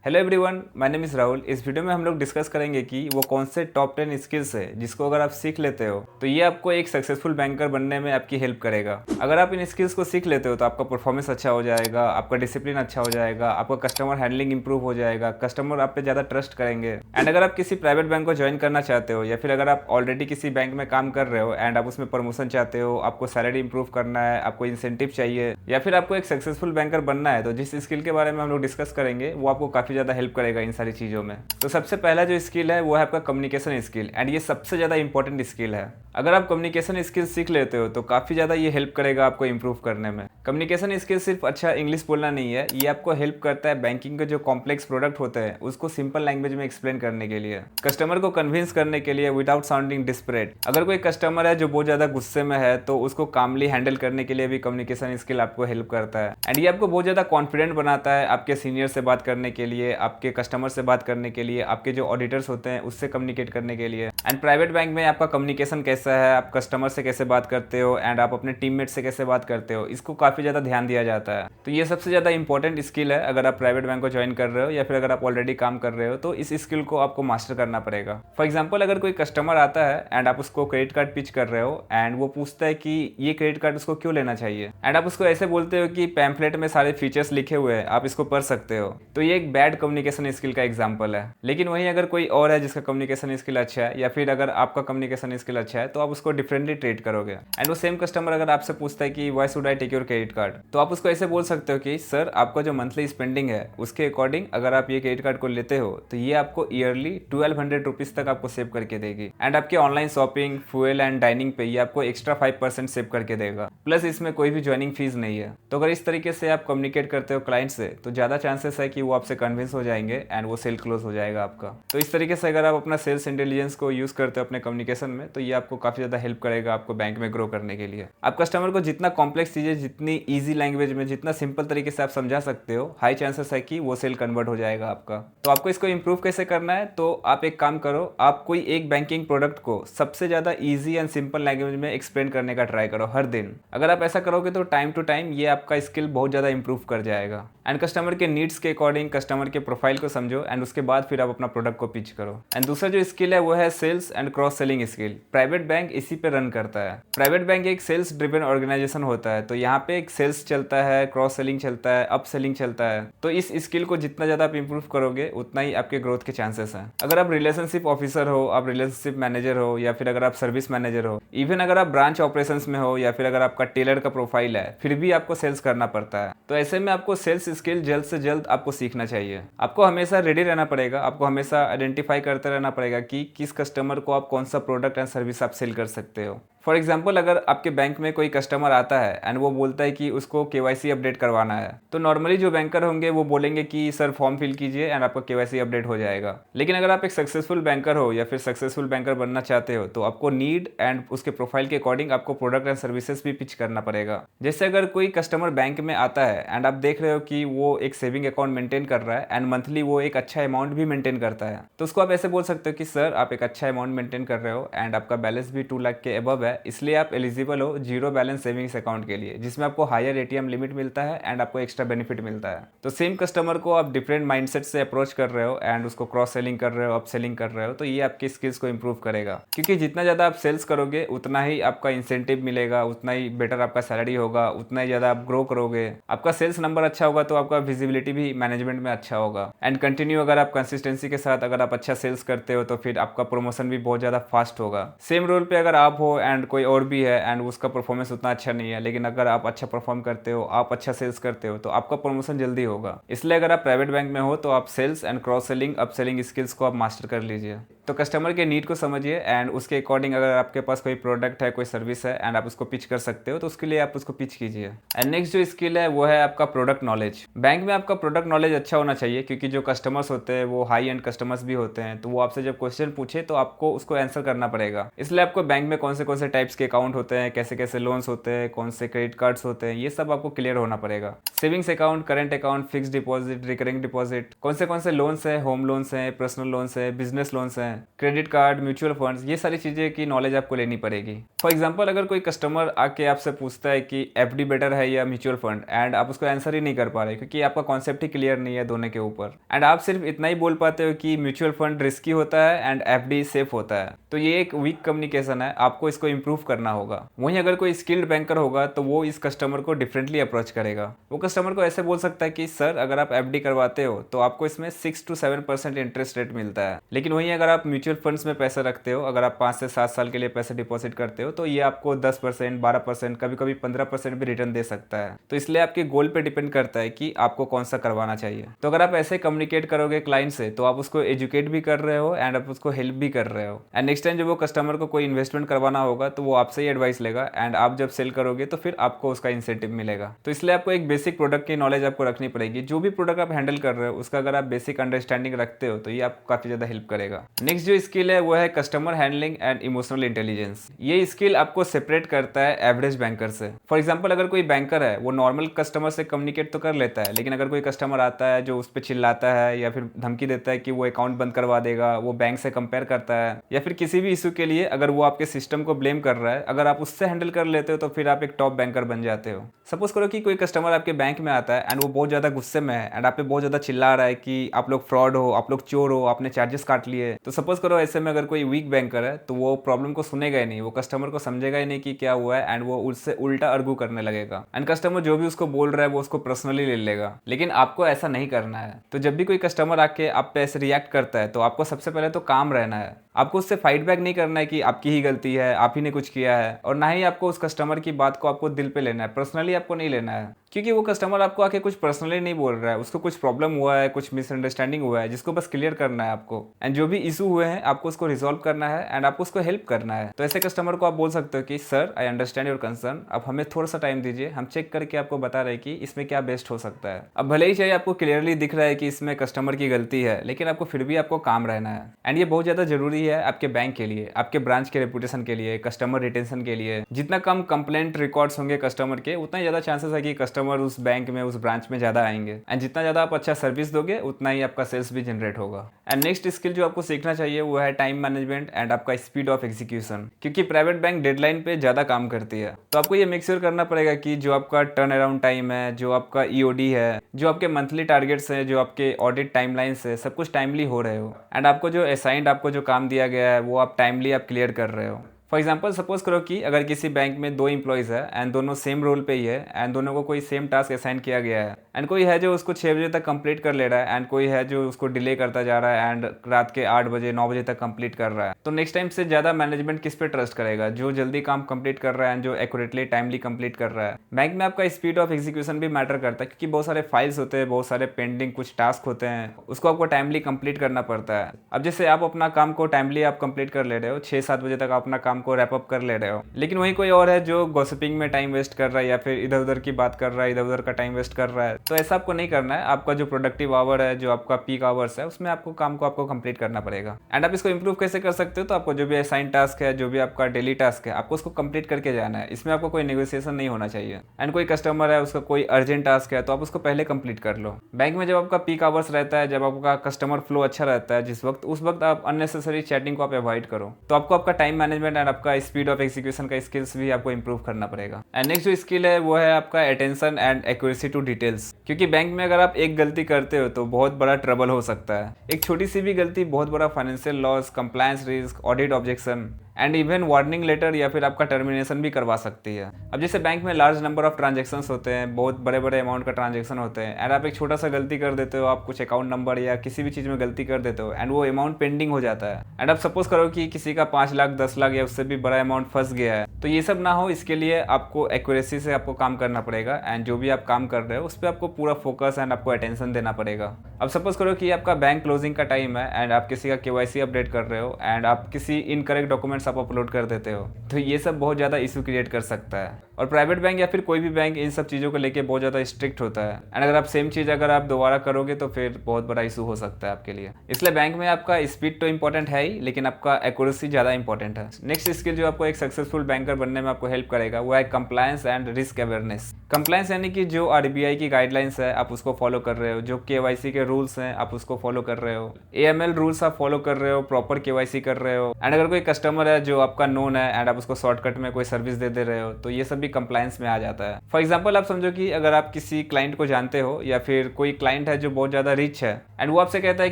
Hello everyone, my name is Rahul. इस video में हम लोग डिस्कस करेंगे कि वो कौन से टॉप 10 स्किल्स है जिसको अगर आप सीख लेते हो तो ये आपको एक सक्सेसफुल बैंकर बनने में आपकी हेल्प करेगा। अगर आप इन स्किल्स को सीख लेते हो तो आपका परफॉर्मेंस अच्छा हो जाएगा, आपका डिसिप्लिन अच्छा हो जाएगा, आपका कस्टमर हैंडलिंग इंप्रूव हो जाएगा, कस्टमर आप पे ज़्यादा ट्रस्ट करेंगे। एंड अगर आप किसी प्राइवेट बैंक को ज्वाइन करना चाहते हो या फिर अगर आप ऑलरेडी किसी बैंक में काम कर रहे हो एंड आप उसमें प्रमोशन चाहते हो, आपको सैलरी इंप्रूव करना है, आपको इंसेंटिव चाहिए या फिर आपको एक सक्सेसफुल बैंकर बनना है, तो जिस स्किल के बारे में हम लोग डिस्कस करेंगे वो आपको काफ़ी ज़्यादा हेल्प करेगा इन सारी चीज़ों में। तो सबसे पहला जो स्किल है वो है आपका कम्युनिकेशन स्किल, एंड ये सबसे ज़्यादा इंपॉर्टेंट स्किल है। अगर आप कम्युनिकेशन स्किल सीख लेते हो तो काफ़ी ज़्यादा ये हेल्प करेगा आपको इंप्रूव करने में। कम्युनिकेशन स्किल सिर्फ अच्छा इंग्लिश बोलना नहीं है, ये आपको हेल्प करता है बैंकिंग के जो कॉम्प्लेक्स प्रोडक्ट होते हैं उसको सिंपल लैंग्वेज में एक्सप्लेन करने के लिए, कस्टमर को कन्विंस करने के लिए विदाउट साउंडिंग डिस्परेट। अगर कोई कस्टमर है जो बहुत ज़्यादा गुस्से में है तो उसको कामली हैंडल करने के लिए भी कम्युनिकेशन स्किल आपको हेल्प करता है। एंड ये आपको बहुत ज़्यादा कॉन्फिडेंट बनाता है आपके सीनियर से बात करने के लिए, आपके कस्टमर से बात करने के लिए, आपके जो ऑडिटर्स होते हैं उससे कम्युनिकेट करने के लिए। एंड प्राइवेट बैंक में आपका कम्युनिकेशन कैसा है, आप कस्टमर से कैसे बात करते हो एंड आप अपने टीममेट से कैसे बात करते हो, इसको काफ़ी ज़्यादा ध्यान दिया जाता है। तो ये सबसे ज़्यादा इंपॉर्टेंट स्किल है अगर आप प्राइवेट बैंक को ज्वाइन कर रहे हो या फिर अगर आप ऑलरेडी काम कर रहे हो तो इस स्किल को आपको मास्टर करना पड़ेगा। फॉर एग्जाम्पल, अगर कोई कस्टमर आता है एंड आप उसको क्रेडिट कार्ड पिच कर रहे हो एंड वो पूछता है कि ये क्रेडिट कार्ड उसको क्यों लेना चाहिए एंड आप उसको ऐसे बोलते हो कि पैम्फलेट में सारे फीचर्स लिखे हुए हैं, आप इसको पढ़ सकते हो, तो ये एक बैड कम्युनिकेशन स्किल का एग्जाम्पल है। लेकिन वहीं अगर कोई और है जिसका कम्युनिकेशन स्किल अच्छा है या फिर अगर आपका कम्युनिकेशन स्किल अच्छा है तो आप उसको डिफरेंटली ट्रीट करोगे। एंड वो सेम कस्टमर अगर आपसे पूछता है कि why should I take your credit card, तो आप उसको ऐसे बोल सकते हो कि सर, आपका जो मंथली स्पेंडिंग है उसके अकॉर्डिंग अगर आप ये क्रेडिट कार्ड को लेते हो तो ये आपको ईयरली 1200 रुपीज तक आपको सेव करके देगी। एंड आपके online shopping, fuel and dining पे ये आपको एक्स्ट्रा 5% सेव करके देगा, प्लस इसमें कोई भी ज्वाइनिंग फीस नहीं है। तो अगर इस तरीके से आप कम्युनिकेट करते हो क्लाइंट से तो ज़्यादा चांसेस है कि वो आपसे कन्विंस हो जाएंगे एंड वो सेल क्लोज हो जाएगा आपका। तो इस तरीके से अगर आप अपना सेल्स इंटेलिजेंस को यूज़ करते हो अपने कम्युनिकेशन में तो ये आपको काफ़ी ज़्यादा हेल्प करेगा आपको बैंक में ग्रो करने के लिए। आप कस्टमर को जितना कॉम्प्लेक्स चीज़ें, जितनी ईजी लैंग्वेज में, जितना सिंपल तरीके से आप समझा सकते हो, हाई चांसेस है कि वो सेल कन्वर्ट हो जाएगा आपका। तो आपको इसको इंप्रूव कैसे करना है, तो आप एक काम करो, आप कोई एक बैंकिंग प्रोडक्ट को सबसे ज़्यादा ईजी एंड सिंपल लैंग्वेज में एक्सप्लेन करने का ट्राई करो हर दिन। अगर आप ऐसा करोगे तो टाइम टू टाइम ये आपका स्किल बहुत ज़्यादा इंप्रूव कर जाएगा। एंड कस्टमर के नीड्स के अकॉर्डिंग कस्टमर के प्रोफाइल को समझो एंड उसके बाद फिर आप अपना प्रोडक्ट को पिच करो। एंड दूसरा जो स्किल है वो है sales and cross selling skill. Private bank इसी पे रन करता है। प्राइवेट बैंक एक सेल्स ड्रिवन ऑर्गेनाइजेशन होता है, तो यहाँ पे एक सेल्स चलता है, क्रॉस सेलिंग चलता है, अप सेलिंग चलता है। तो इस स्किल को जितना ज़्यादा आप इंप्रूव करोगे उतना ही आपके ग्रोथ के चांसेस हैं। अगर आप रिलेशनशिप ऑफिसर हो, आप रिलेशनशिप मैनेजर हो या फिर अगर आप सर्विस मैनेजर हो, इवन अगर आप ब्रांच ऑपरेशंस में हो या फिर अगर आपका टेलर का प्रोफाइल है, फिर भी आपको सेल्स करना पड़ता है। तो ऐसे में आपको सेल्स स्किल जल्द से जल्द आपको सीखना चाहिए। आपको हमेशा रेडी रहना पड़ेगा, आपको हमेशा आइडेंटिफाई करते रहना पड़ेगा कि किस कस्टमर को आप कौन सा प्रोडक्ट एंड सर्विस आप सेल कर सकते हो। फॉर एग्जाम्पल, अगर आपके बैंक में कोई कस्टमर आता है एंड वो बोलता है कि उसको KYC अपडेट करवाना है, तो नॉर्मली जो बैंकर होंगे वो बोलेंगे कि सर फॉर्म फिल कीजिए एंड आपका KYC अपडेट हो जाएगा। लेकिन अगर आप एक सक्सेसफुल बैंकर हो या फिर सक्सेसफुल बैंकर बनना चाहते हो तो आपको नीड एंड उसके प्रोफाइल के अकॉर्डिंग आपको प्रोडक्ट एंड सर्विसेज भी पिच करना पड़ेगा। जैसे अगर कोई कस्टमर बैंक में आता है एंड आप देख रहे हो कि वो एक सेविंग अकाउंट मेंटेन कर रहा है एंड मंथली वो एक अच्छा अमाउंट भी मेंटेन करता है, तो उसको आप ऐसे बोल सकते हो कि सर, आप एक अच्छा अमाउंट मेंटेन कर रहे हो एंड आपका बैलेंस भी 2 लाख के अबव है, इसलिए आप एलिजिबल हो जीरो बैलेंस सेविंग्स अकाउंट के लिए, जिसमें आपको हायर ATM लिमिट मिलता है एंड आपको एक्स्ट्रा बेनिफिट मिलता है। तो सेम कस्टमर को आप डिफरेंट माइंडसेट से अप्रोच कर रहे हो एंड उसको क्रॉस सेलिंग कर रहे हो, अप सेलिंग कर रहे हो, तो ये आपकी स्किल्स को इंप्रूव करेगा। क्योंकि जितना ज़्यादा आप सेल्स करोगे उतना ही आपका इंसेंटिव मिलेगा, उतना ही बेटर आपका सैलरी होगा, उतना ही ज़्यादा आप ग्रो करोगे। आपका सेल्स नंबर अच्छा होगा तो आपका विजिबिलिटी भी मैनेजमेंट में अच्छा होगा। एंड कंटिन्यू अगर आप कंसिस्टेंसी के साथ अगर आप अच्छा सेल्स करते हो तो फिर आपका प्रमोशन भी बहुत ज़्यादा फास्ट होगा। सेम रोल पे अगर आप हो एंड कोई और भी है एंड उसका परफॉर्मेंस उतना अच्छा नहीं है, लेकिन अगर आप अच्छा परफॉर्म करते हो, आप अच्छा सेल्स करते हो, तो आपका प्रमोशन जल्दी होगा। इसलिए अगर आप प्राइवेट बैंक में हो तो आप sales and cross selling, up selling skills को आप मास्टर कर लीजिए। तो कस्टमर के नीड को समझिए एंड उसके अकॉर्डिंग अगर आपके पास कोई प्रोडक्ट है, कोई सर्विस है एंड आप उसको पिच कर सकते हो तो उसके लिए आप उसको पिच कीजिए। एंड नेक्स्ट जो स्किल है वो है आपका प्रोडक्ट नॉलेज। बैंक में आपका प्रोडक्ट नॉलेज अच्छा होना चाहिए, क्योंकि जो कस्टमर्स होते हैं वो हाई एंड कस्टमर्स भी होते हैं, तो वो आपसे जब क्वेश्चन पूछे तो आपको उसको आंसर करना पड़ेगा। इसलिए आपको बैंक में कौन से टाइप्स के अकाउंट होते हैं, कैसे कैसे लोन्स होते हैं, कौन से क्रेडिट कार्ड्स होते हैं, ये सब आपको क्लियर होना पड़ेगा। Savings account, current account, fix deposit, recurring deposit, कौन से लोन्स है, होम लोन्स हैं, पर्सनल लोन्स है, बिजनेस लोन्स हैं, हैं, क्रेडिट कार्ड, म्यूचुअल फंड्स, ये सारी चीज़ें की नॉलेज आपको लेनी पड़ेगी। फॉर एग्जाम्पल अगर कोई कस्टमर आके आपसे पूछता है कि एफडी बेटर है या म्यूचुअल फंड, एंड आप उसको आंसर ही नहीं कर पा रहे क्योंकि आपका कॉन्सेप्ट ही क्लियर नहीं है दोनों के ऊपर, एंड आप सिर्फ इतना ही बोल पाते हो कि म्यूचुअल फंड रिस्की होता है एंड एफडी सेफ होता है, तो ये एक वीक कम्युनिकेशन है, आपको इसको इंप्रूव करना होगा। वहीं अगर कोई स्किल्ड बैंकर होगा तो वो इस कस्टमर को डिफरेंटली अप्रोच करेगा। वो कस्टमर को ऐसे बोल सकता है कि सर अगर आप एफडी करवाते हो तो आपको इसमें 6 to 7% इंटरेस्ट रेट मिलता है, लेकिन वहीं अगर आप म्यूचुअल फंड्स में पैसा रखते हो, अगर आप 5 से 7 साल के लिए पैसे डिपॉजिट करते हो तो ये आपको 10%, 12%, कभी कभी 15% भी रिटर्न दे सकता है। तो इसलिए आपके गोल पे डिपेंड करता है कि आपको कौन सा करवाना चाहिए। तो अगर आप ऐसे कम्युनिकेट करोगे क्लाइंट से तो आप उसको एजुकेट भी कर रहे हो एंड आप उसको हेल्प भी कर रहे हो, एंड नेक्स्ट टाइम जब वो कस्टमर को कोई इन्वेस्टमेंट करवाना होगा तो वो आपसे ही एडवाइस लेगा, एंड आप जब सेल करोगे तो फिर आपको उसका इंसेंटिव मिलेगा। तो इसलिए आपको एक बेसिक प्रोडक्ट की नॉलेज आपको रखनी पड़ेगी। जो भी प्रोडक्ट आप हैंडल कर रहे हो उसका अगर आप बेसिक अंडरस्टैंडिंग रखते हो तो ये आपको काफी ज्यादा हेल्प करेगा। नेक्स्ट जो स्किल है वो है customer handling and emotional intelligence. ये स्किल आपको सेपरेट करता है एवरेज बैंकर से। फॉर एग्जांपल अगर कोई बैंकर है वो नॉर्मल कस्टमर से कम्युनिकेट तो कर लेता है, लेकिन अगर कोई कस्टमर आता है जो उस पर चिल्लाता है या फिर धमकी देता है कि वो अकाउंट बंद करवा देगा, वो बैंक से कंपेयर करता है, या फिर किसी भी इशू के लिए अगर वो आपके सिस्टम को ब्लेम कर रहा है, अगर आप उससे हैंडल कर लेते हो तो फिर आप एक टॉप बैंकर बन जाते हो। सपोज करो कि कोई कस्टमर आपके बैंक में आता है एंड वो बहुत ज्यादा गुस्से में है एंड आप पे बहुत ज्यादा चिल्ला रहा है कि आप लोग फ्रॉड हो, आप लोग चोर हो, आपने चार्जेस काट लिए। तो सपोज करो ऐसे में अगर कोई वीक बैंकर है तो वो प्रॉब्लम को सुनेगा ही नहीं, वो कस्टमर को समझेगा ही नहीं कि क्या हुआ है, एंड वो उससे उल्टा आर्ग्यू करने लगेगा, एंड कस्टमर जो भी उसको बोल रहा है वो उसको पर्सनली ले लेगा। लेकिन आपको ऐसा नहीं करना है। तो जब भी कोई कस्टमर आके आप पे ऐसे रिएक्ट करता है तो आपको सबसे पहले तो काम रहना है। आपको उससे फाइट बैक नहीं करना है कि आपकी ही गलती है, आप ही ने कुछ किया है, और ना ही आपको उस कस्टमर की बात को आपको दिल पे लेना है, पर्सनली आपको नहीं लेना है, क्योंकि वो कस्टमर आपको आके कुछ पर्सनली नहीं बोल रहा है, उसको कुछ प्रॉब्लम हुआ है, कुछ मिसअंडरस्टैंडिंग हुआ है जिसको बस क्लियर करना है आपको, एंड जो भी इशू हुए हैं आपको उसको रिजॉल्व करना है एंड आपको उसको हेल्प करना है। तो ऐसे कस्टमर को आप बोल सकते हो कि sir I understand your concern, आप हमें थोड़ा सा टाइम दीजिए, हम चेक करके आपको बता रहे कि इसमें क्या बेस्ट हो सकता है। अब भले ही चाहिए आपको क्लियरली दिख रहा है कि इसमें कस्टमर की गलती है, लेकिन आपको फिर भी आपको काम रहना है, एंड ये बहुत ज्यादा जरूरी है आपके बैंक के लिए, आपके ब्रांच के रेपुटेशन के लिए, कस्टमर रिटेंशन के लिए। जितना कम कंप्लेंट रिकॉर्ड्स होंगे कस्टमर के, उतना ज्यादा चांसेस है कि कस्टमर उस बैंक में, उस ब्रांच में ज्यादा आएंगे, एंड जितना ज्यादा आप अच्छा सर्विस दोगे उतना ही आपका सेल्स भी जनरेट होगा। एंड नेक्स्ट स्किल जो आपको सीखना चाहिए वो है टाइम मैनेजमेंट एंड आपका स्पीड ऑफ एग्जीक्यूशन, क्योंकि प्राइवेट बैंक डेडलाइन पे ज्यादा काम करती है। तो आपको ये मेक श्योर करना पड़ेगा कि जो आपका टर्न अराउंड टाइम है, जो आपका ईओडी है, जो आपके मंथली टारगेट्स है, जो आपके ऑडिट टाइमलाइंस है, सब कुछ टाइमली हो रहे हो, एंड आपको जो असाइंड आपको जो काम दिया गया है वो आप टाइमली आप क्लियर कर रहे हो। फॉर एग्जाम्पल सपोज करो कि अगर किसी बैंक में 2 एम्प्लॉयज़ है एंड दोनों सेम रोल पे ही है, एंड दोनों को कोई सेम टास्क असाइन किया गया है, एंड कोई है जो उसको 6 बजे तक कंप्लीट कर ले रहा है, एंड कोई है जो उसको डिले करता जा रहा है एंड रात के 8 बजे 9 बजे तक कंप्लीट कर रहा है। तो नेक्स्ट टाइम से ज़्यादा मैनेजमेंट किस पे ट्रस्ट करेगा? जो जल्दी काम कंप्लीट कर रहा है एंड जो एक्यूरेटली टाइमली कंप्लीट कर रहा है। बैंक में आपका स्पीड ऑफ एग्जीक्यूशन भी मैटर करता है, क्योंकि बहुत सारे फाइल्स होते हैं, बहुत सारे पेंडिंग कुछ टास्क होते हैं, उसको आपको टाइमली कंप्लीट करना पड़ता है। अब जैसे आप अपना काम को टाइमली आप कंप्लीट कर ले रहे हो, 6-7 बजे तक आप अपना काम को रैप अप कर ले रहे हो, लेकिन वहीं कोई और है जो गॉसिपिंग में टाइम वेस्ट कर रहा है या फिर इधर उधर की बात कर रहा है, इधर उधर का टाइम वेस्ट कर रहा है। तो ऐसा आपको नहीं करना है। आपका जो प्रोडक्टिव आवर है, जो आपका पीक आवर्स है, उसमें आपको काम को आपको कंप्लीट करना पड़ेगा। एंड आप इसको इंप्रूव कैसे कर सकते हो? तो आपको जो भी असाइन टास्क है, जो भी आपका डेली टास्क है, आपको उसको कंप्लीट करके जाना है। इसमें आपको कोई नेगोशिएशन नहीं होना चाहिए। एंड कोई कस्टमर है, उसका कोई अर्जेंट टास्क है, तो आप उसको पहले कंप्लीट कर लो। बैंक में जब आपका पीक आवर्स रहता है, जब आपका कस्टमर फ्लो अच्छा रहता है, जिस वक्त उस वक्त आप अननेसेसरी चैटिंग को आप अवॉइड करो। तो आपको आपका टाइम मैनेजमेंट एंड आपका स्पीड ऑफ एग्जीक्यूशन का स्किल्स भी आपको इंप्रूव करना पड़ेगा। एंड नेक्स्ट जो स्किल है वो है आपका attention and accuracy to details, क्योंकि बैंक में अगर आप एक गलती करते हो तो बहुत बड़ा ट्रबल हो सकता है। एक छोटी सी भी गलती बहुत बड़ा financial loss, compliance risk, audit objection and even warning letter या फिर आपका टर्मिनेशन भी करवा सकती है। अब जैसे बैंक में लार्ज नंबर ऑफ ट्रांजेक्शन्स होते हैं, बहुत बड़े बड़े अमाउंट का ट्रांजेक्शन होते हैं, एंड आप एक छोटा सा गलती कर देते हो, आप कुछ अकाउंट नंबर या किसी भी चीज़ में गलती कर देते हो एंड वो अमाउंट पेंडिंग हो जाता है। एंड आप सपोज करो कि किसी का 5 लाख 10 लाख या उससे भी बड़ा अमाउंट फंस गया है। तो ये सब ना हो, इसके लिए आपको एक्यूरेसी से आपको काम करना पड़ेगा, एंड जो भी आप काम कर रहे हो उस पर आपको पूरा फोकस एंड आपको अटेंशन देना पड़ेगा। अब सपोज करो कि आपका बैंक क्लोजिंग का टाइम है एंड आप किसी का KYC अपडेट कर रहे हो एंड आप किसी इनकरेक्ट डॉक्यूमेंट्स आप अपलोड कर देते हो, तो ये सब बहुत ज़्यादा इशू क्रिएट कर सकता है। और प्राइवेट बैंक या फिर कोई भी बैंक इन सब चीज़ों को लेके बहुत ज़्यादा स्ट्रिक्ट होता है, एंड अगर आप सेम चीज़ अगर आप दोबारा करोगे तो फिर बहुत बड़ा इशू हो सकता है आपके लिए। इसलिए बैंक में आपका स्पीड तो इंपॉर्टेंट है ही, लेकिन आपका एक्यूरेसी ज़्यादा इंपॉर्टेंट है। नेक्स्ट स्किल जो आपको एक सक्सेसफुल बैंकर बनने में आपको हेल्प करेगा वो है compliance and risk awareness. Compliance यानी कि जो RBI की गाइडलाइंस है आप उसको फॉलो कर रहे हो, जो KYC के रूल्स हैं आप उसको फॉलो कर रहे हो, AML रूल्स आप फॉलो कर रहे हो, प्रॉपर KYC कर रहे हो, एंड अगर कोई कस्टमर है जो आपका नोन है एंड आप उसको शॉर्टकट में कोई सर्विस दे रहे हो, तो ये सब भी कंप्लायंस में आ जाता है। फॉर एग्जाम्पल आप समझो कि अगर आप किसी क्लाइंट को जानते हो या फिर कोई क्लाइंट है जो बहुत ज़्यादा रिच है एंड वो आपसे कहता है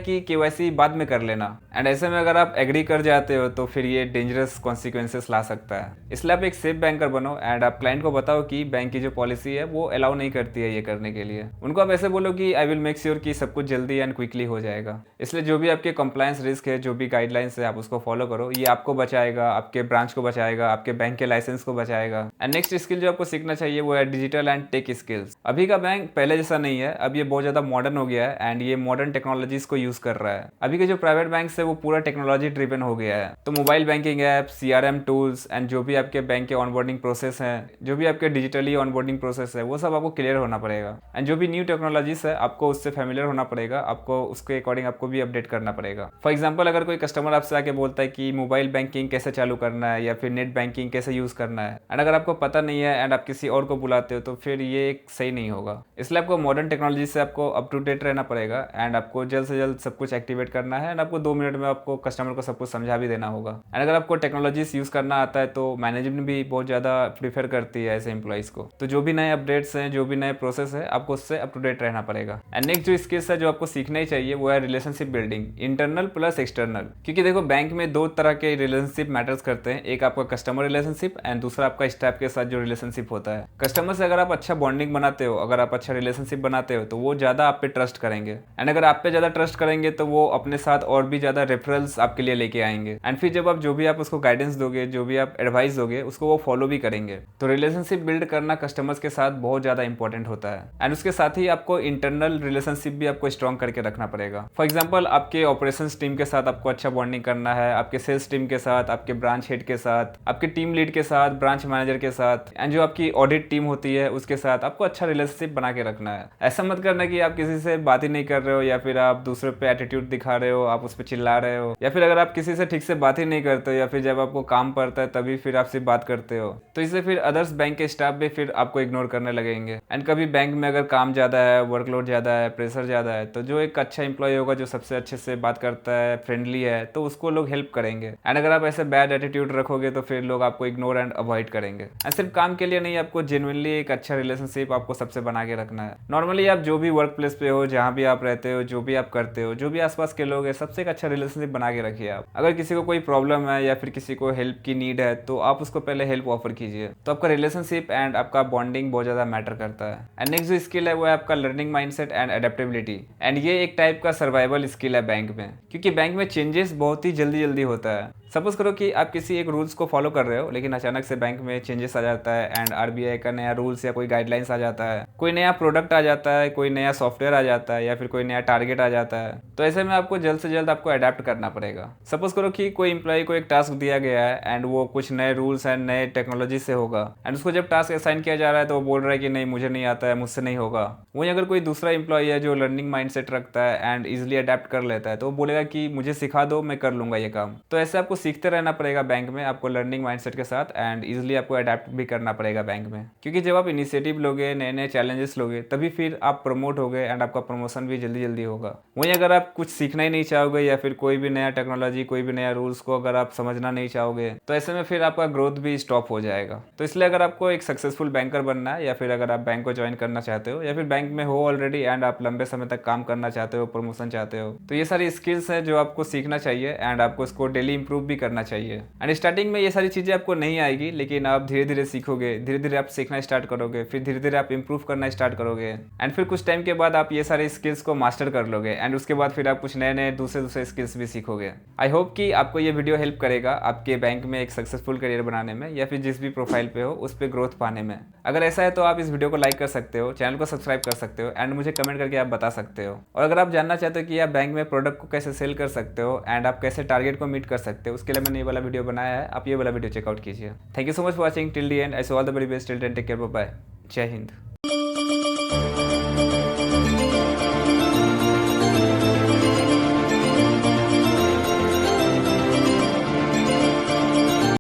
कि KYC बाद में कर लेना, एंड ऐसे में अगर आप एग्री कर जाते हो तो फिर ये डेंजरस कॉन्सिक्वेंसेस ला सकता है। इसलिए आप एक सेफ बैंकर बनो एंड आप क्लाइंट को बताओ कि बैंक की जो पॉलिसी है वो अलाउ नहीं करती है ये करने के लिए। उनको आप ऐसे बोलो कि आई विल मेक श्योर कि सब कुछ जल्दी एंड क्विकली हो जाएगा। इसलिए जो भी आपके कंप्लायंस रिस्क है, जो भी गाइडलाइंस है, आप उसको फॉलो करो। ये आपको बचाएगा, आपके ब्रांच को बचाएगा, आपके बैंक के लाइसेंस को बचाएगा। एंड नेक्स्ट स्किल जो आपको सीखना चाहिए वो है डिजिटल एंड टेक स्किल्स। अभी का बैंक पहले जैसा नहीं है, अब ये बहुत ज़्यादा मॉडर्न हो गया है एंड ये मॉडर्न टेक्नोलॉजीज को यूज़ कर रहा है। अभी के जो प्राइवेट बैंक्स है वो पूरा टेक्नोलॉजी ड्रिवन हो गया है। तो mobile banking app, CRM tools and जो भी आपके बैंक के ऑनबोर्डिंग प्रोसेस हैं, जो भी आपके डिजिटली ऑनबोर्डिंग प्रोसेस है, वो सब आपको क्लियर होना पड़ेगा। एंड जो भी न्यू टेक्नोलॉजीज है आपको उससे फेमिलियर होना पड़ेगा, आपको उसके अकॉर्डिंग आपको भी अपडेट करना पड़ेगा। फॉर एग्जाम्पल अगर कोई कस्टमर आपसे आके बोलता है कि मोबाइल बैंकिंग कैसे चालू करना है या फिर नेट बैंकिंग कैसे यूज़ करना है, एंड अगर आपको पता नहीं है एंड आप किसी और को बुलाते हो तो फिर ये एक सही नहीं होगा। इसलिए आपको मॉडर्न टेक्नोलॉजी से आपको अप टू डेट रहना पड़ेगा एंड आपको जल्द से जल्द सब कुछ एक्टिवेट करना है एंड आपको 2 मिनट में आपको कस्टमर को सब कुछ समझा भी देना होगा। एंड अगर आपको टेक्नोलॉजीज यूज़ करना आता है तो मैनेजमेंट भी बहुत ज़्यादा प्रीफर करती है ऐसे एम्प्लॉइज़ को। तो जो भी नए अपडेट्स हैं, जो भी नए प्रोसेस है, आपको उससे अप टू डेट रहना पड़ेगा। एंड नेक्स्ट जो स्किल्स है जो आपको सीखना ही चाहिए वो है relationship building, internal plus external. क्योंकि देखो बैंक में 2 तरह के रिलेशनशिप मैटर्स करते हैं, एक आपका कस्टमर रिलेशनशिप एंड दूसरा आपका स्टाफ के साथ जो रिलेशनशिप होता है। कस्टमर से अगर आप अच्छा बॉन्डिंग बनाते हो, अगर आप अच्छा रिलेशनशिप बनाते हो तो वो ज़्यादा आप पे ट्रस्ट करेंगे, एंड अगर आप पे ज़्यादा ट्रस्ट करेंगे तो वो अपने साथ और भी ज़्यादा रेफरल्स आपके लिए लेके आएंगे। एंड फिर जब आप जो भी आप उसको गाइडेंस दोगे, जो भी आप एडवाइस दोगे, उसको वो फॉलो भी करेंगे। तो रिलेशनशिप बिल्ड करना कस्टमर्स के साथ बहुत ज़्यादा इंपॉर्टेंट होता है। एंड उसके साथ ही आपको इंटरनल रिलेशनशिप भी आपको स्ट्रॉन्ग करके रखना पड़ेगा। फॉर एग्जाम्पल आपके ऑपरेशंस टीम के साथ आपको अच्छा बॉन्डिंग करना है, आपके सेल्स टीम के साथ, आपके ब्रांच हेड के साथ, आपके टीम लीड के साथ, ब्रांच मैनेजर के साथ, एंड जो आपकी ऑडिट टीम होती है उसके साथ आपको अच्छा रिलेशनशिप बना के रखना है। ऐसा मत करना कि आप किसी से बात ही नहीं कर रहे हो या फिर आप दूसरे पे एटीट्यूड दिखा रहे हो, आप उस पर चिल्ला रहे हो, या फिर अगर आप किसी से ठीक से बात ही नहीं करते हो या फिर जब आपको काम पड़ता है तभी फिर आपसे बात करते हो, तो इससे फिर अदर्स बैंक के स्टाफ भी फिर आपको इग्नोर करने लगेंगे। एंड कभी बैंक में अगर काम ज़्यादा है, वर्कलोड ज़्यादा है, प्रेशर ज़्यादा है, तो जो एक अच्छा इंप्लॉय होगा जो सबसे अच्छे से बात करता है, फ्रेंडली है, तो उसको लोग हेल्प करेंगे। एंड अगर आप ऐसे बैड एटीट्यूड रखोगे तो फिर लोग आपको इग्नोर एंड अवॉइड करेंगे। एंड सिर्फ काम के लिए नहीं, आपको जेन्युइनली एक अच्छा रिलेशनशिप आपको सबसे बना के रखना है। नॉर्मली आप जो भी वर्क प्लेस पे हो, जहाँ भी आप रहते हो, जो भी आप करते हो, जो भी आसपास के लोग हैं, सबसे एक अच्छा रिलेशनशिप बना के रखिए आप। अगर किसी को कोई प्रॉब्लम है या फिर किसी को हेल्प की नीड है तो आप उसको पहले हेल्प ऑफर कीजिए। तो आपका रिलेशनशिप एंड आपका बॉन्डिंग बहुत ज़्यादा मैटर करता है। एंड नेक्स्ट जो स्किल है वो है आपका learning mindset and adaptability. And ये एक टाइप का सर्वाइवल स्किल है बैंक में, क्योंकि बैंक में चेंजेस बहुत ही जल्दी होता है। सपोज करो कि आप किसी एक रूल्स को फॉलो कर रहे हो लेकिन अचानक से बैंक में चेंजेस आ जाता है एंड RBI का नया रूल्स या कोई गाइडलाइंस आ जाता है, कोई नया प्रोडक्ट आ जाता है, कोई नया सॉफ्टवेयर आ जाता है या फिर कोई नया टारगेट आ जाता है। तो ऐसे में आपको जल्द से जल्द आपको अडेप्ट करना पड़ेगा। सपोज करो कि कोई एम्प्लॉय को एक टास्क दिया गया है एंड वो कुछ नए रूल्स एंड नए टेक्नोलॉजी से होगा, एंड उसको जब टास्क असाइन किया जा रहा है तो वो बोल रहा है कि नहीं मुझे नहीं आता है, मुझसे नहीं होगा। वहीं अगर कोई दूसरा एम्प्लॉय है जो लर्निंग माइंडसेट रखता है एंड इजिली अडेप्ट कर लेता है तो वो बोलेगा कि मुझे सिखा दो, मैं कर लूंगा ये काम। तो ऐसे आपको सीखते रहना पड़ेगा बैंक में, आपको लर्निंग माइंडसेट के साथ, एंड इजीली आपको अडेप्ट भी करना पड़ेगा बैंक में। क्योंकि जब आप इनिशिएटिव लोगे, नए नए चैलेंजेस लोगे, तभी फिर आप प्रमोट होगे एंड आपका प्रमोशन भी जल्दी होगा। वहीं अगर आप कुछ सीखना ही नहीं चाहोगे या फिर कोई भी नया टेक्नोलॉजी, कोई भी नया रूल्स को अगर आप समझना नहीं चाहोगे तो ऐसे में फिर आपका ग्रोथ भी स्टॉप हो जाएगा। तो इसलिए अगर आपको एक सक्सेसफुल बैंकर बनना है या फिर अगर आप बैंक को ज्वाइन करना चाहते हो या फिर बैंक में हो ऑलरेडी एंड आप लंबे समय तक काम करना चाहते हो, प्रमोशन चाहते हो, तो ये सारी स्किल्स हैं जो आपको सीखना चाहिए एंड आपको इसको डेली इंप्रूव भी करना चाहिए। एंड स्टार्टिंग में ये सारी चीज़ें आपको नहीं आएगी, लेकिन आप धीरे धीरे सीखोगे, धीरे धीरे आप सीखना स्टार्ट करोगे, फिर धीरे धीरे आप इंप्रूव करना स्टार्ट करोगे एंड फिर कुछ टाइम के बाद आप ये सारे स्किल्स को मास्टर कर लोगे एंड उसके बाद फिर आप कुछ नए नए दूसरे स्किल्स भी सीखोगे। आई होप कि आपको ये वीडियो हेल्प करेगा आपके बैंक में एक सक्सेसफुल करियर बनाने में या फिर जिस भी प्रोफाइल पे हो उस पर ग्रोथ पाने में। अगर ऐसा है तो आप इस वीडियो को लाइक कर सकते हो, चैनल को सब्सक्राइब कर सकते हो एंड मुझे कमेंट करके आप बता सकते हो। और अगर आप जानना चाहते हो कि आप बैंक में प्रोडक्ट को कैसे सेल कर सकते हो एंड आप कैसे टारगेट को मीट कर सकते हो, उसके लिए मैंने ये वाला वीडियो बनाया है, आप ये वाला वीडियो चेकआउट कीजिए। Thank you so much for watching till the end. I so all the very best till then, take care, bye bye, जय हिंद।